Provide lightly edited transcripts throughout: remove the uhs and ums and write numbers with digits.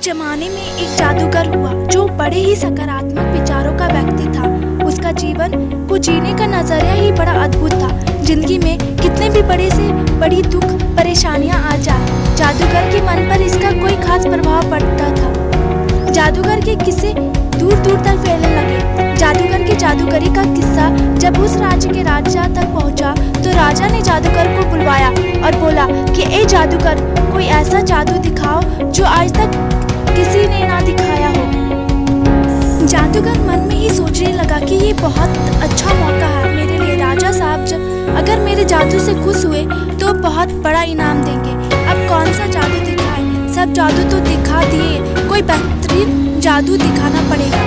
जमाने में एक जादूगर हुआ जो बड़े ही सकारात्मक विचारों का व्यक्ति था। उसका जीवन को जीने का नजरिया ही बड़ा अद्भुत था। जिंदगी में कितने भी बड़े से बड़ी दुख परेशानियां आ जाए, जादूगर के मन पर इसका कोई खास प्रभाव पड़ता था। जादूगर के किस्से दूर दूर तक फैलने लगे। जादूगर की जादूगरी का किस्सा जब उस राज्य के राजा तक पहुंचा तो राजा ने जादूगर को बुलवाया और बोला कि ए जादूगर, कोई ऐसा जादू दिखाओ जो आज तक किसी ने ना दिखाया हो। जादूगर मन में ही सोचने लगा कि ये बहुत अच्छा मौका है मेरे लिए। राजा साहब जब अगर मेरे जादू से खुश हुए तो बहुत बड़ा इनाम देंगे। अब कौन सा जादू दिखाएं? सब जादू तो दिखा दिए, कोई बेहतरीन जादू दिखाना पड़ेगा।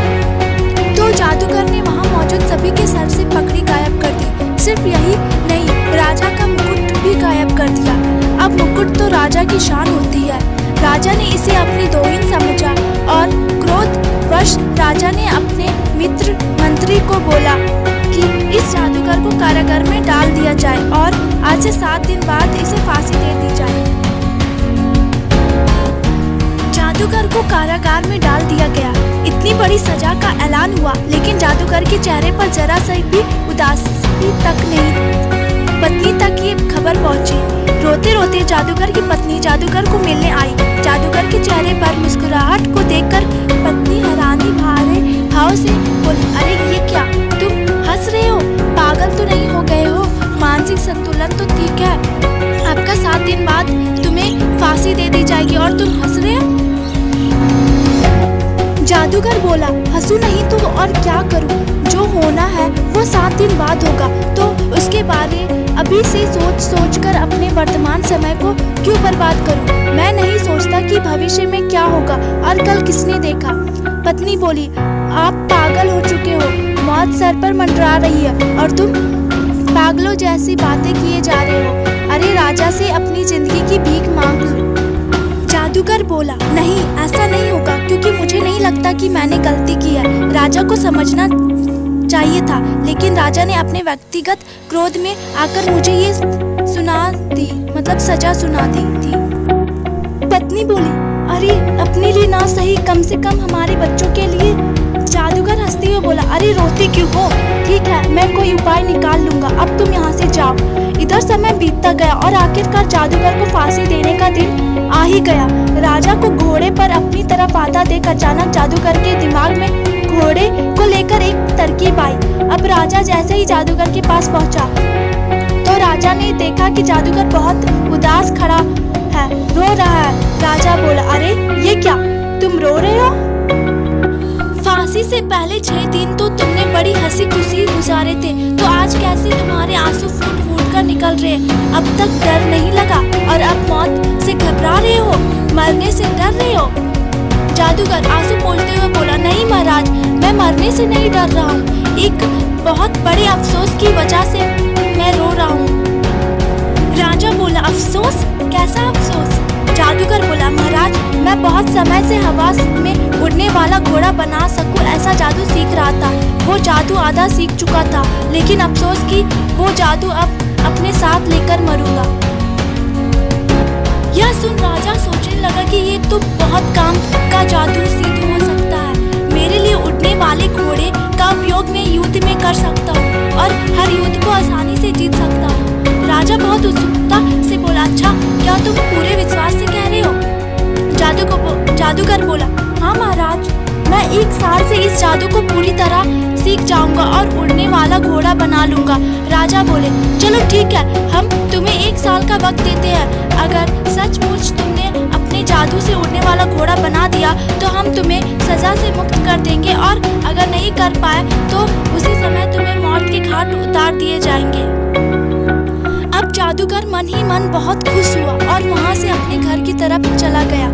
तो जादूगर ने वहाँ मौजूद सभी के सर से पकड़ी गायब कर दी। सिर्फ यही नहीं, राजा का मुकुट भी गायब कर दिया। अब मुकुट तो राजा की शान होती है। राजा ने इसे अपनी तौहीन समझा और क्रोधवश राजा ने अपने मित्र मंत्री को बोला कि इस जादूगर को कारागार में डाल दिया जाए और आज से 7 दिन बाद इसे फांसी दे दी जाए। जादूगर को कारागार में डाल दिया गया। इतनी बड़ी सजा का ऐलान हुआ, लेकिन जादूगर के चेहरे पर जरा सा भी उदासी तक नहीं। पत्नी तक ये खबर पहुंची। रोते रोते जादूगर की पत्नी जादूगर को मिलने आई। जादूगर के चेहरे पर मुस्कुराहट को देखकर पत्नी हैरानी भरे भाव से बोली, अरे ये क्या, तुम हंस रहे हो? पागल तो नहीं हो गए हो? मानसिक संतुलन तो ठीक है। आपका 7 दिन बाद तुम्हें फांसी दे दी जाएगी और तुम हंस रहे हो? जादूगर बोला, हंसू नहीं तो और क्या करूं? जो होना है वो 7 दिन बाद होगा, तो उसके बारे अभी से सोच कर अपने वर्तमान समय को क्यों बर्बाद करूं? मैं नहीं सोचता कि भविष्य में क्या होगा और कल किसने देखा। पत्नी बोली, आप पागल हो चुके हो, मौत सर पर मंडरा रही है और तुम पागलों जैसी बातें किए जा रहे हो। अरे राजा से अपनी जिंदगी की भीख मांग लो। जादूगर बोला, नहीं, ऐसा नहीं होगा, क्योंकि मुझे नहीं लगता कि मैंने गलती की है। राजा को समझना चाहिए था, लेकिन राजा ने अपने व्यक्तिगत क्रोध में आकर मुझे ये सजा सुना दी थी। पत्नी बोली, अरे अपने लिए ना सही, कम से कम हमारे बच्चों के लिए। जादूगर हंसते हुए बोला, अरे रोती क्यों हो? ठीक है, मैं कोई उपाय निकाल लूंगा, अब तुम यहाँ से जाओ। इधर समय बीतता गया और आखिरकार जादूगर को फांसी देने का दिन आ ही गया। राजा को घोड़े पर अपनी तरफ आता देख अचानक जादूगर के दिमाग में घोड़े को लेकर एक तरकीब आई। अब राजा जैसे ही जादूगर के पास पहुंचा तो राजा ने देखा कि जादूगर बहुत उदास खड़ा है, रो रहा है। राजा बोला, अरे ये क्या, तुम रो रहे हो? फांसी से पहले 6 दिन तो तुमने बड़ी हंसी खुशी गुजारे थे, तो आज कैसे तुम्हारे आंसू फूट फूट कर निकल रहे? अब तक डर नहीं लगा और अब मौत से घबरा रहे हो, मरने से डर रहे हो? जादूगर आंसू पोंछते हुए बोला, नहीं महाराज, मैं मरने से नहीं डर रहा हूँ, एक बहुत बड़े अफसोस की वजह से मैं रो रहा हूँ। राजा बोला, अफसोस? कैसा अफसोस? जादूगर बोला, महाराज, मैं बहुत समय से हवा में उड़ने वाला घोड़ा बना सकूं ऐसा जादू सीख रहा था। वो जादू आधा सीख चुका था, लेकिन अफसोस कि वो जादू अब अपने साथ लेकर मरूंगा। यह सुन राजा सोचने लगा कि ये तो बहुत काम का जादू सिद्ध हो सकता है। मेरे लिए उड़ने वाले घोड़े का उपयोग मैं युद्ध में कर सकता हूँ और हर युद्ध को आसानी से जीत सकता हूँ। राजा बहुत उत्सुकता से बोला, अच्छा, क्या तुम पूरे विश्वास से कह रहे हो? जादूगर बोला, हाँ महाराज, मैं 1 साल से इस जादू को पूरी तरह सीख जाऊंगा और उड़ने वाला घोड़ा बना लूंगा। राजा बोले, चलो ठीक है, हम तुम्हें 1 साल का वक्त देते हैं। अगर सचमुच तुमने अपने जादू से उड़ने वाला घोड़ा बना दिया तो हम तुम्हें सजा से मुक्त कर देंगे, और अगर नहीं कर पाए तो उसी समय तुम्हें मौत के घाट उतार दिए जाएंगे। अब जादूगर मन ही मन बहुत खुश हुआ और वहाँ से अपने घर की तरफ चला गया।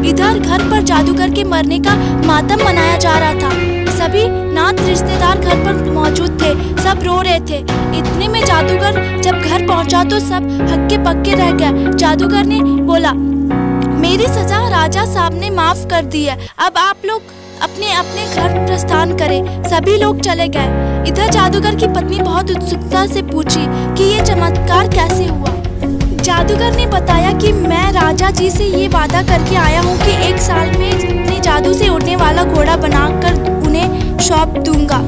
इधर घर पर जादूगर के मरने का मातम मनाया जा रहा था। सभी नात रिश्तेदार घर पर मौजूद थे, सब रो रहे थे। इतने में जादूगर जब घर पहुंचा तो सब हक्के पक्के रह गए। जादूगर ने बोला, मेरी सजा राजा साहब ने माफ कर दी है, अब आप लोग अपने अपने घर प्रस्थान करें। सभी लोग चले गए। इधर जादूगर की पत्नी बहुत उत्सुकता से पूछी कि ये चमत्कार कैसे हुआ। जादूगर ने बताया कि मैं राजा जी से ये वादा करके आया हूँ कि 1 साल में उड़ने वाला घोड़ा बनाकर उन्हें सौंप दूंगा।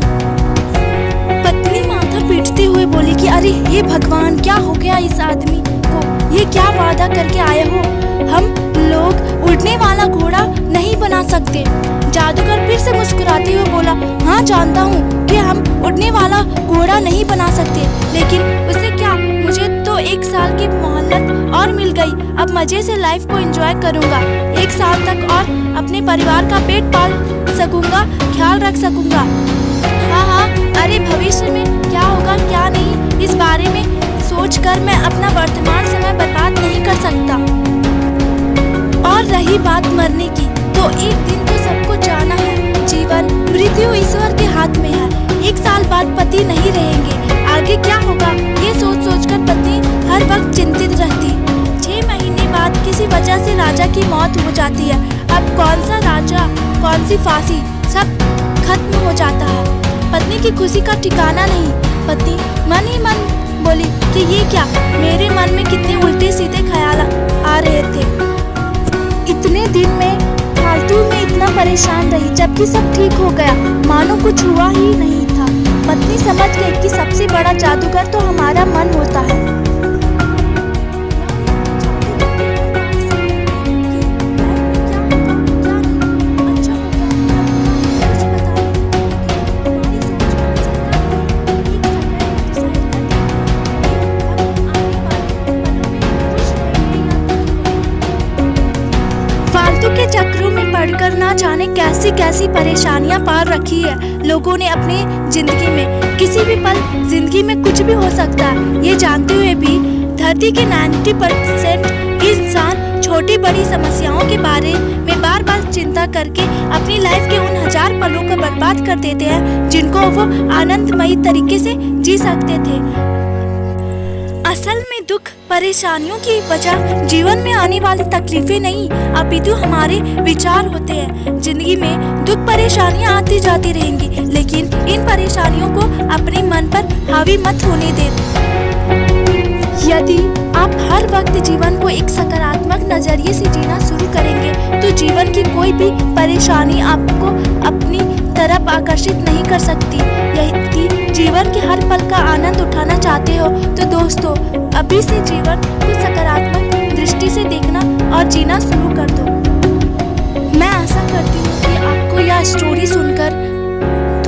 पत्नी माथा पीटते हुए बोली कि अरे ये भगवान, क्या हो गया इस आदमी को? ये क्या वादा करके आए हो? हम लोग उड़ने वाला घोड़ा नहीं बना सकते। जादूगर फिर से मुस्कुराते हुए बोला, हाँ जानता हूँ कि हम उड़ने वाला घोड़ा नहीं बना सकते, लेकिन उससे क्या, मुझे तो 1 साल की मोहलत और मिल गई। अब मजे से लाइफ को एंजॉय करूँगा। 1 साल तक और अपने परिवार का पेट पाल सकूँगा, ख्याल रख सकूँगा। हाँ, अरे भविष्य में क्या होगा क्या नहीं, इस बारे में सोचकर मैं अपना वर्तमान समय बर्बाद नहीं कर सकता। और रही बात मरने की, तो एक दिन तो सबको जाना है। जीवन मृत्यु ईश्वर के हाथ में है। 1 साल बाद पति नहीं रहेंगे, आगे क्या होगा ये सोच सोचकर पत्नी हर वक्त चिंतित रहती। 6 महीने बाद किसी वजह से राजा की मौत हो जाती है। अब कौन सा राजा, कौन सी फांसी, सब खत्म हो जाता है। पत्नी की खुशी का ठिकाना नहीं। पत्नी मन ही मन बोली कि ये क्या, मेरे मन में कितने उल्टे सीधे ख्याल आ रहे थे। इतने दिन में फालतू में इतना परेशान रही, जबकि सब ठीक हो गया, मानो कुछ हुआ ही नहीं था। पत्नी समझ गई कि सबसे बड़ा जादूगर तो हमारा मन होता है। के चक्रों में पड़कर ना जाने कैसी कैसी परेशानियां पार रखी है लोगों ने अपनी जिंदगी में। किसी भी पल जिंदगी में कुछ भी हो सकता है, ये जानते हुए भी धरती के 90% इंसान छोटी बड़ी समस्याओं के बारे में बार बार चिंता करके अपनी लाइफ के उन 1000 पलों को बर्बाद कर देते हैं जिनको वो आनंदमयी तरीके से जी सकते थे। असल में दुख परेशानियों की वजह जीवन में आने वाली तकलीफें नहीं, अपितु हमारे विचार होते हैं। जिंदगी में दुख परेशानियां आती जाती रहेंगी, लेकिन इन परेशानियों को अपने मन पर हावी मत होने दें। यदि आप हर वक्त जीवन को एक सकारात्मक नजरिए से जीना शुरू करेंगे, तो जीवन की कोई भी परेशानी आपको अपनी तरफ आकर्षित नहीं कर सकती। यदि जीवन के हर पल का आनंद उठाना चाहते हो, तो दोस्तों अभी से जीवन को सकारात्मक दृष्टि से देखना और जीना शुरू कर दो। मैं आशा करती हूँ कि आपको यह स्टोरी सुनकर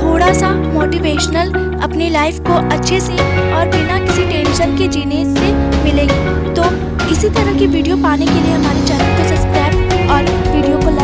थोड़ा सा मोटिवेशनल अपनी लाइफ को अच्छे से और बिना किसी टेंशन के जीने से मिलेगी। तो इसी तरह की वीडियो पाने के लिए हमारे चैनल को सब्सक्राइब और वीडियो को